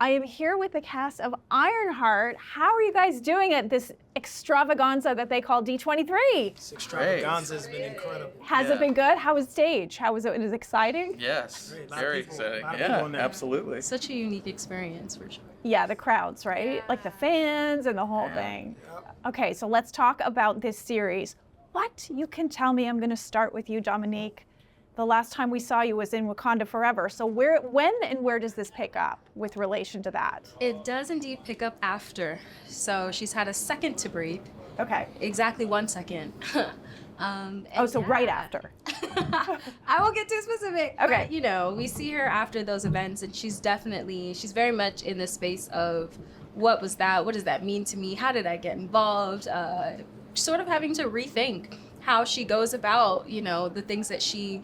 I am here with the cast of Ironheart. How are you guys doing at this extravaganza that they call D23? This extravaganza has been incredible. Has it been good? How was stage? How was it? Is it exciting? Yes, very exciting. Yeah, Absolutely. Such a unique experience for sure. Yeah, the crowds, right? Like the fans and the whole thing. Okay, so let's talk about this series. What you can tell me, I'm going to start with you, Dominique. The last time we saw you was in Wakanda Forever. So when and where does this pick up with relation to that? It does indeed pick up after. So she's had a second to breathe. Okay. Exactly 1 second. Right after. I won't get too specific. Okay. But, you know, we see her after those events, and she's very much in the space of what was that? What does that mean to me? How did I get involved? Sort of having to rethink how she goes about, you know, the things that she,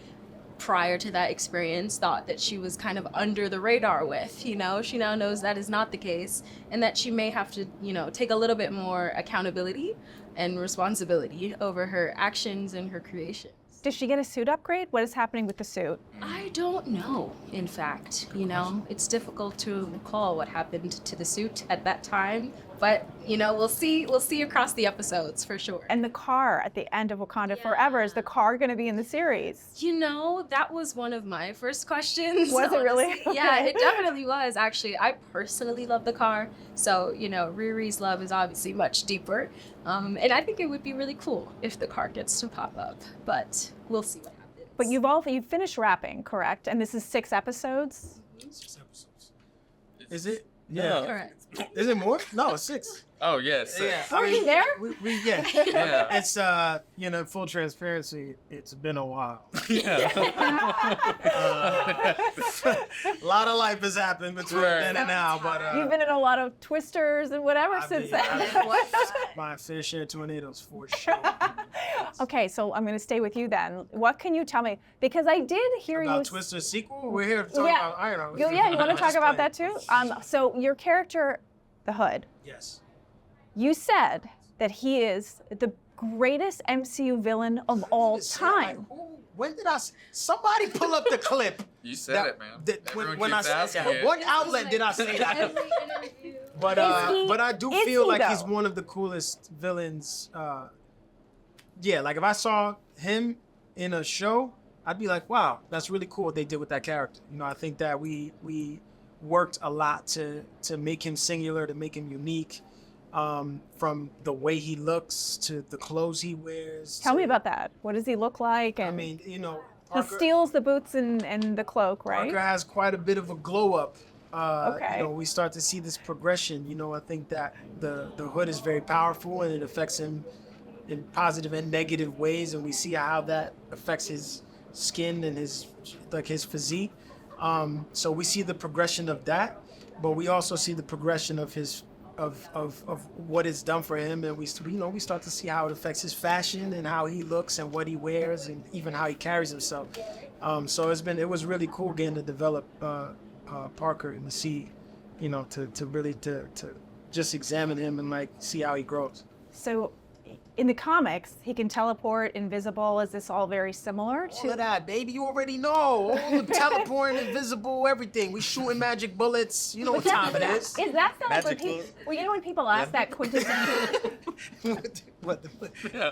prior to that experience, thought that she was kind of under the radar with. You know, she now knows that is not the case, and that she may have to, you know, take a little bit more accountability and responsibility over her actions and her creations. Does she get a suit upgrade? What is happening with the suit? I don't know, in fact. You know, it's difficult to recall what happened to the suit at that time, but, you know, we'll see across the episodes for sure. And the car at the end of Wakanda Forever, is the car going to be in the series? You know, that was one of my first questions. Was it really? Honestly. Yeah, it definitely was, actually. I personally love the car, so, you know, Riri's love is obviously much deeper. And I think it would be really cool if the car gets to pop up, but we'll see what happens. But you've finished rapping, correct? And this is 6 episodes? 6 episodes. Is it? Yeah. Correct. Is it more? No, 6. Oh, yes. Yeah. Are you there? Yeah. Yeah. It's you know, full transparency. It's been a while. Yeah. A lot of life has happened between then and now, but You've been in a lot of twisters and whatever since then. my fair share of tornadoes for sure. Okay, so I'm going to stay with you then. What can you tell me? Because I did hear About you. Twister sequel? We're here to talk about Ironheart. Yeah, you want to talk Just about playing. that too? So your character, the Hood, Yes. you said that he is the greatest MCU villain of all time. When did somebody pull up the clip? You said it, man. When I said that. What outlet did I say that? Every interview. But I do is feel he, like though? he's one of the coolest villains. Yeah, like if I saw him in a show, I'd be like, wow, that's really cool what they did with that character. You know, I think that we worked a lot to make him singular, to make him unique, from the way he looks to the clothes he wears. Tell me about that. What does he look like? And I mean, you know, he steals the boots and the cloak, right? Parker has quite a bit of a glow up. Okay. You know, we start to see this progression. You know, I think that the Hood is very powerful and it affects him in positive and negative ways, and we see how that affects his skin and his physique. So we see the progression of that, but we also see the progression of his of what it's done for him, and we start to see how it affects his fashion and how he looks and what he wears and even how he carries himself. So it was really cool getting to develop Parker and to see, you know, to really just examine him and like see how he grows. So in the comics, he can teleport, invisible. Is this all very similar to? All of that, baby, you already know. All the teleporting, invisible, everything. We shooting magic bullets. You know what time it is. Is that sound like when Magic people? bullet. Well, you know when people ask that quintessential. What? Yeah.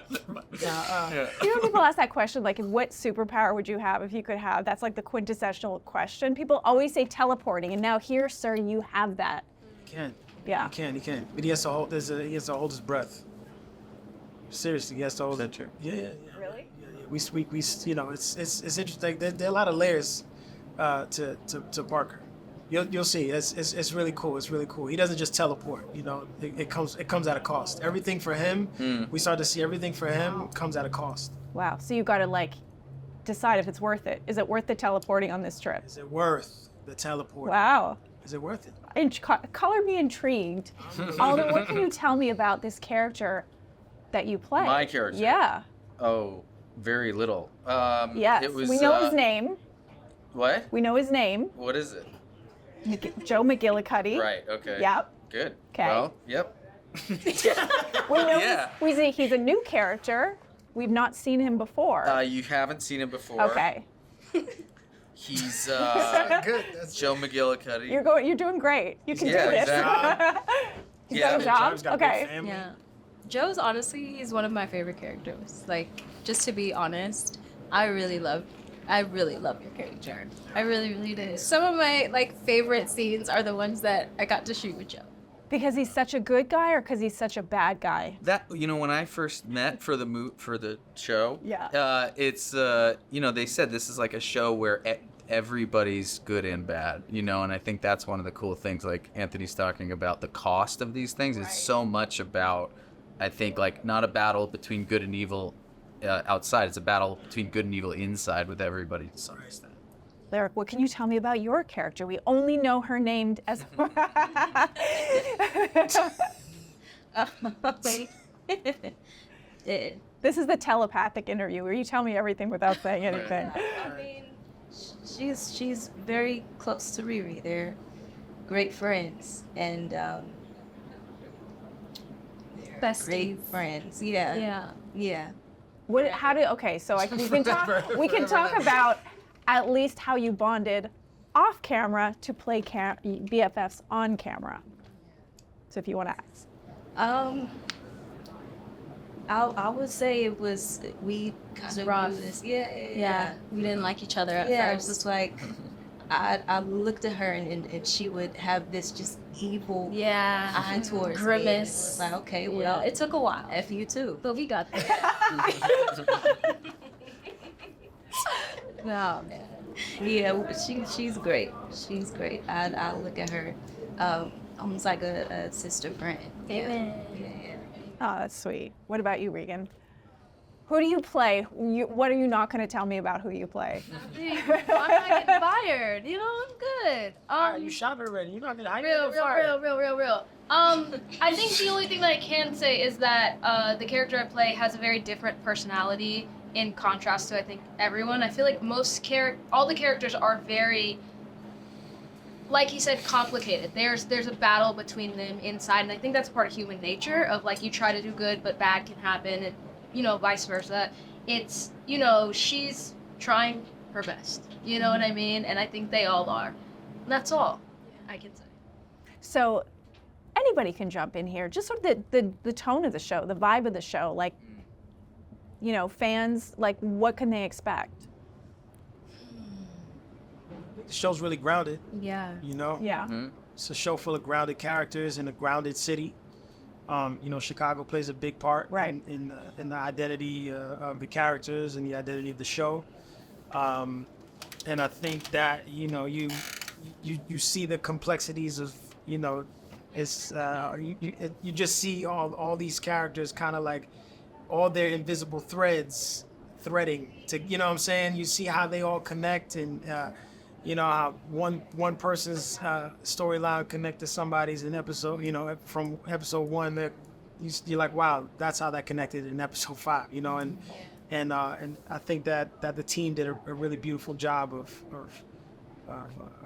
You know when people ask that question, like, what superpower would you have if you could have? That's like the quintessential question. People always say teleporting, and now here, sir, you have that. He can. Yeah. He can. But he has to hold. He has to hold his breath. Seriously, he has to hold. Is that true? Yeah. Really? Yeah. We you know, it's interesting. There are a lot of layers to Parker. You'll see. It's really cool. It's really cool. He doesn't just teleport. You know, it comes at a cost. Everything for him. We start to see everything for him comes at a cost. Wow. So you got to like decide if it's worth it. Is it worth the teleporting on this trip? Is it worth the teleport? Wow. Is it worth it? Color me intrigued. Alden, what can you tell me about this character that you play? My character? Yeah. Oh, very little. Yes. It was, we know his name. What? We know his name. What is it? Joe McGillicuddy. Right, okay. Yep. Good. Okay. Well, yep. We know Yeah. he's a new character. We've not seen him before. You haven't seen him before. Okay. He's Good. That's Joe McGillicuddy. You're doing great. You can Yeah, do this. exactly. You Yeah. got a job? John's got a big Okay. family. Yeah. Joe's honestly, he's one of my favorite characters. Like, just to be honest, I really love your character. I really, really did. Some of my like favorite scenes are the ones that I got to shoot with Joe. Because he's such a good guy or because he's such a bad guy? That when I first met for the show, Yeah. it's they said this is like a show where everybody's good and bad, and I think that's one of the cool things. Like Anthony's talking about the cost of these things. It's so much about, I think, like not a battle between good and evil outside. It's a battle between good and evil inside with everybody to some extent. Lyric, what can you tell me about your character? We only know her named as. This is the telepathic interview where you tell me everything without saying anything. I mean, she's very close to Riri. They're great friends, and they're Besties. great friends. Yeah. Yeah. Okay, so we can talk about at least how you bonded off camera to play BFFs on camera. So if you want to ask. I would say it was we kind of rough. do this. Yeah. We didn't like each other at Yeah, it first. was just like I looked at her and she would have this just evil eye towards me. Grimace. It's like, okay, Yeah, well, it took a while, F you too. but we got there. No, man. Yeah, she's great. She's great. I look at her almost like a sister friend. Amen. Yeah. Oh, that's sweet. What about you, Regan? Who do you play? What are you not going to tell me about who you play? I'm not getting fired. I'm good. You shot her already. You're not gonna. Real. I think the only thing that I can say is that the character I play has a very different personality in contrast to, I think, everyone. I feel like all the characters are very, like he said, complicated. There's a battle between them inside, and I think that's part of human nature of like you try to do good, but bad can happen, and vice versa. It's she's trying her best. You know what I mean? And I think they all are. And that's all I can say. So anybody can jump in here. Just sort of the tone of the show, the vibe of the show. Like, fans, like, what can they expect? The show's really grounded. Yeah. Yeah. Mm-hmm. It's a show full of grounded characters in a grounded city. Chicago plays a big part Right. in the identity of the characters and the identity of the show. And I think that you see the complexities of it's you just see all these characters kind of like all their invisible threads threading to what I'm saying. You see how they all connect and how one person's storyline connect to somebody's in episode from episode 1 that you're like, wow, that's how that connected in episode 5 and I think that the team did a really beautiful job of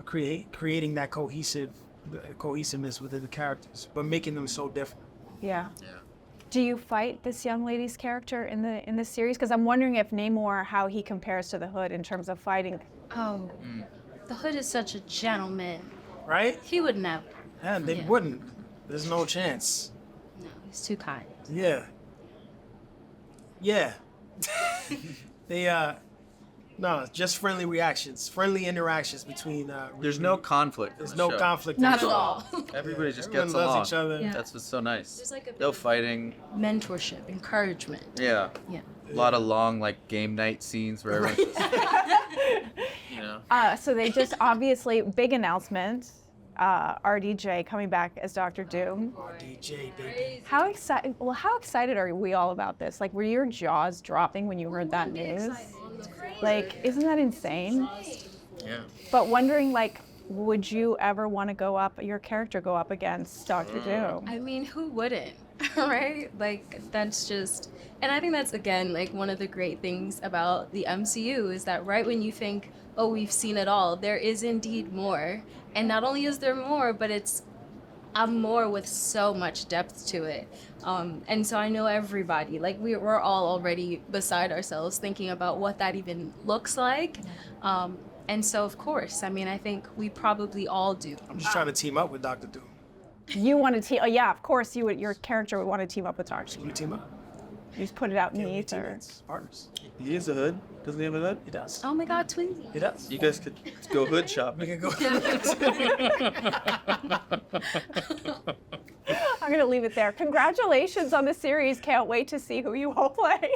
creating that cohesiveness within the characters, but making them so different. Yeah. Yeah. Do you fight this young lady's character in the series? Because I'm wondering if Namor, how he compares to the Hood in terms of fighting. Oh, the Hood is such a gentleman. Right? He would never. And they wouldn't. There's no chance. No, he's too kind. Yeah. They no, just friendly reactions, friendly interactions between. There's no conflict. There's in the no show. conflict. Not in the at show. all. Everybody just Everyone gets loves along. each other. Yeah. That's what's so nice. There's like a bit No of fighting. mentorship, encouragement. Yeah. Yeah. A lot of long game night scenes where everyone's So they just obviously, big announcement, RDJ coming back as Dr. Doom. RDJ, baby. How excited are we all about this? Like, were your jaws dropping when you heard that news? Like, isn't that insane? Yeah. But wondering, like, would you ever want to your character go up against Dr. Doom? I mean, who wouldn't, right? Like, that's just, and I think that's, again, like, one of the great things about the MCU is that right when you think, oh, we've seen it all, there is indeed more. And not only is there more, but it's more with so much depth to it. And so I know everybody, like, we're all already beside ourselves thinking about what that even looks like. And so, of course, I mean, I think we probably all do. I'm just trying to team up with Dr. Doom. You want to team? Oh yeah, of course you would. Your character would want to team up with Doctor. Can we team up? You just put it out in Yeah, the we ether. teammates, partners. He is a hood. Doesn't he have a hood? He does. Oh my God, Tweety. He does. You guys could go hood We shopping. can go. I'm gonna leave it there. Congratulations on the series. Can't wait to see who you all play.